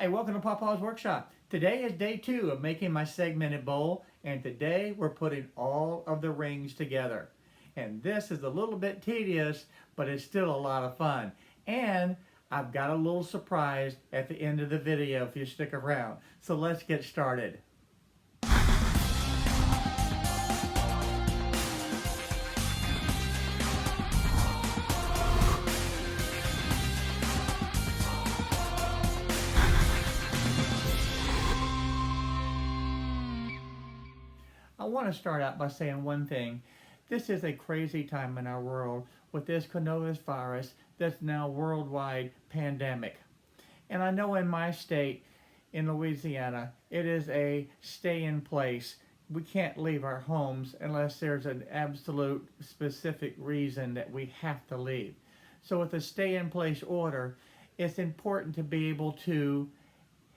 Hey, welcome to Papa's Workshop. Today is day 2 of making my segmented bowl, and today we're putting all of the rings together. And this is a little bit tedious, but it's still a lot of fun. And I've got a little surprise at the end of the video if you stick around. So let's get started. I want to start out by saying one thing. This is a crazy time in our world with this coronavirus that's now worldwide pandemic. And I know in my state, in Louisiana, it is a stay in place. We can't leave our homes unless there's an absolute specific reason that we have to leave. So with a stay in place order, it's important to be able to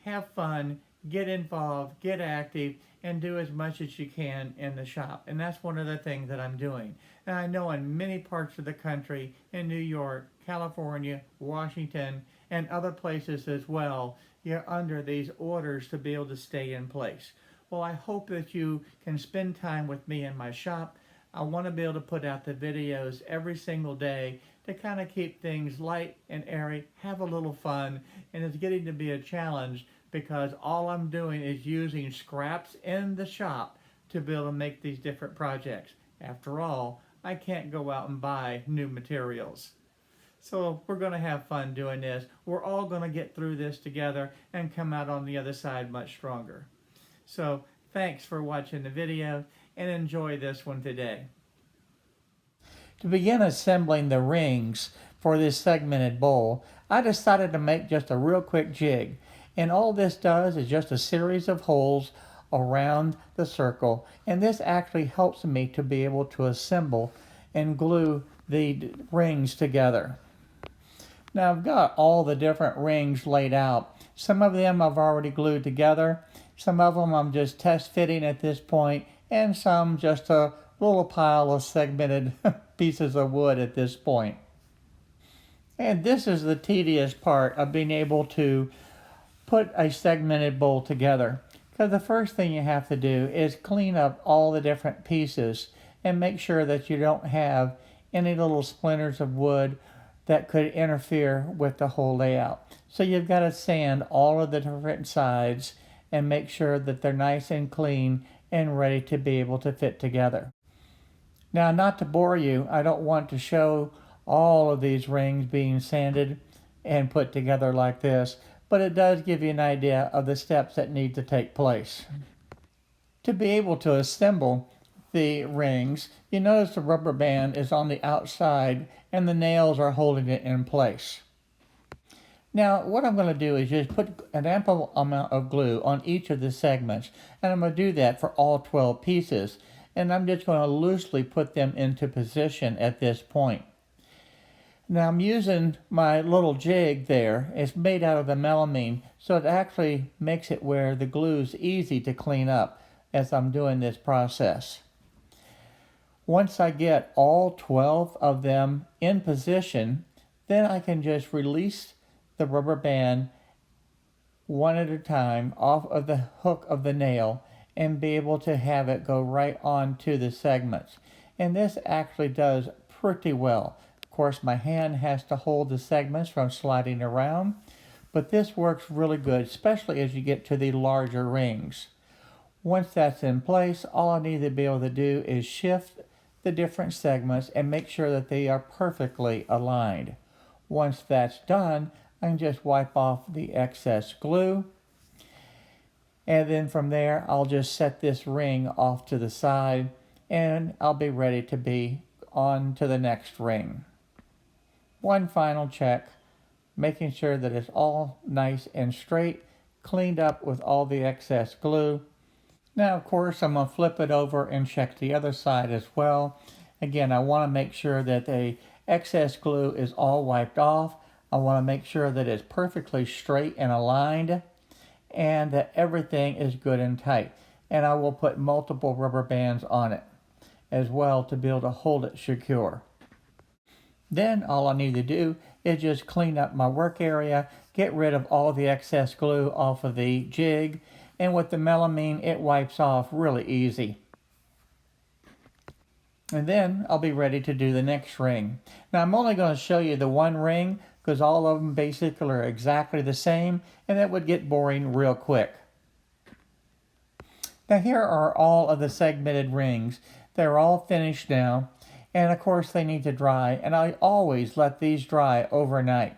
have fun, get involved, get active, and do as much as you can in the shop. And that's one of the things that I'm doing. And I know in many parts of the country, in New York, California, Washington, and other places as well, you're under these orders to be able to stay in place. Well, I hope that you can spend time with me in my shop. I want to be able to put out the videos every single day to kind of keep things light and airy, have a little fun, and it's getting to be a challenge because all I'm doing is using scraps in the shop to be able to make these different projects. After all, I can't go out and buy new materials. So we're going to have fun doing this. We're all going to get through this together and come out on the other side much stronger. So thanks for watching the video and enjoy this one today. To begin assembling the rings for this segmented bowl, I decided to make just a real quick jig. And all this does is just a series of holes around the circle. And this actually helps me to be able to assemble and glue the rings together. Now I've got all the different rings laid out. Some of them I've already glued together. Some of them I'm just test fitting at this point. And some just a little pile of segmented pieces of wood at this point. And this is the tedious part of being able to put a segmented bowl together. Because the first thing you have to do is clean up all the different pieces and make sure that you don't have any little splinters of wood that could interfere with the whole layout. So you've got to sand all of the different sides and make sure that they're nice and clean and ready to be able to fit together. Now, not to bore you, I don't want to show all of these rings being sanded and put together like this, but it does give you an idea of the steps that need to take place. To be able to assemble the rings, you notice the rubber band is on the outside and the nails are holding it in place. Now, what I'm going to do is just put an ample amount of glue on each of the segments, and I'm going to do that for all 12 pieces, and I'm just going to loosely put them into position at this point. Now I'm using my little jig there. It's made out of the melamine, so it actually makes it where the glue's easy to clean up as I'm doing this process. Once I get all 12 of them in position, then I can just release the rubber band one at a time off of the hook of the nail and be able to have it go right onto the segments. And this actually does pretty well. Of course, my hand has to hold the segments from sliding around, but this works really good, especially as you get to the larger rings. Once that's in place, all I need to be able to do is shift the different segments and make sure that they are perfectly aligned. Once that's done, I can just wipe off the excess glue, and then from there, I'll just set this ring off to the side, and I'll be ready to be on to the next ring. One final check, making sure that it's all nice and straight, cleaned up with all the excess glue. Now, of course, I'm going to flip it over and check the other side as well. Again, I want to make sure that the excess glue is all wiped off. I want to make sure that it's perfectly straight and aligned and that everything is good and tight. And I will put multiple rubber bands on it as well to be able to hold it secure. Then all I need to do is just clean up my work area, get rid of all the excess glue off of the jig, and with the melamine it wipes off really easy. And then I'll be ready to do the next ring. Now I'm only going to show you the one ring because all of them basically are exactly the same, and that would get boring real quick. Now here are all of the segmented rings. They're all finished now, and of course they need to dry, and I always let these dry overnight.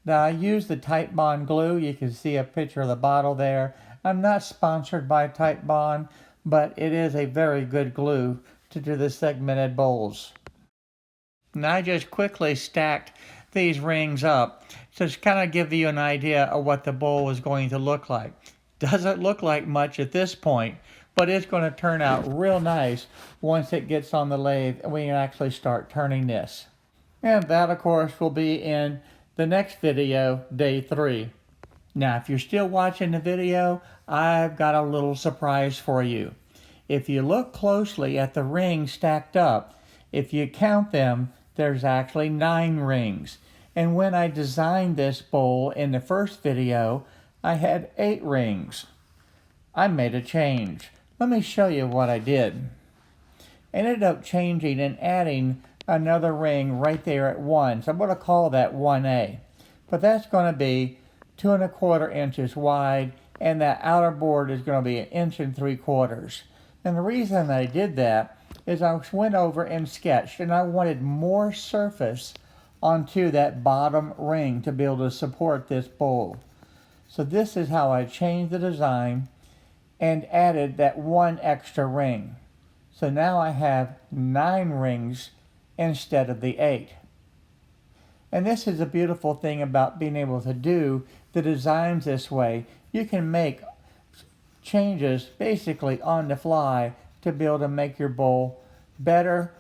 Now I use the Titebond glue. You can see a picture of the bottle there. I'm not sponsored by Titebond, but it is a very good glue to do the segmented bowls. Now I just quickly stacked these rings up to kind of give you an idea of what the bowl is going to look like. Doesn't look like much at this point, but it's going to turn out real nice once it gets on the lathe and we can actually start turning this. And that, of course, will be in the next video, day 3. Now, if you're still watching the video, I've got a little surprise for you. If you look closely at the rings stacked up, if you count them, there's actually 9 rings. And when I designed this bowl in the first video, I had 8 rings. I made a change. Let me show you what I did. I ended up changing and adding another ring right there at 1. So I'm going to call that 1A. But that's going to be 2 1/4 inches wide, and that outer board is going to be 1 3/4 inches. And the reason I did that is I went over and sketched, and I wanted more surface onto that bottom ring to be able to support this bowl. So this is how I changed the design and added that 1 extra ring. So now I have 9 rings instead of the 8. And this is a beautiful thing about being able to do the designs this way. You can make changes basically on the fly to be able to make your bowl better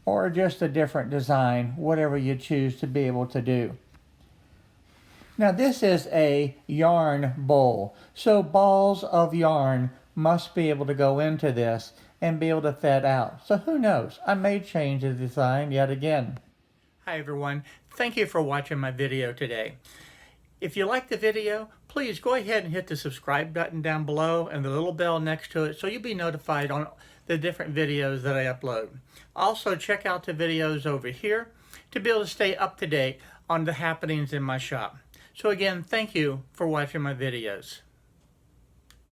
or just a different design, whatever you choose to be able to do. Now this is a yarn bowl, so balls of yarn must be able to go into this and be able to fit out. So who knows, I may change the design yet again. Hi everyone, thank you for watching my video today. If you like the video, please go ahead and hit the subscribe button down below and the little bell next to it so you'll be notified on the different videos that I upload. Also check out the videos over here to be able to stay up to date on the happenings in my shop. So again, thank you for watching my videos.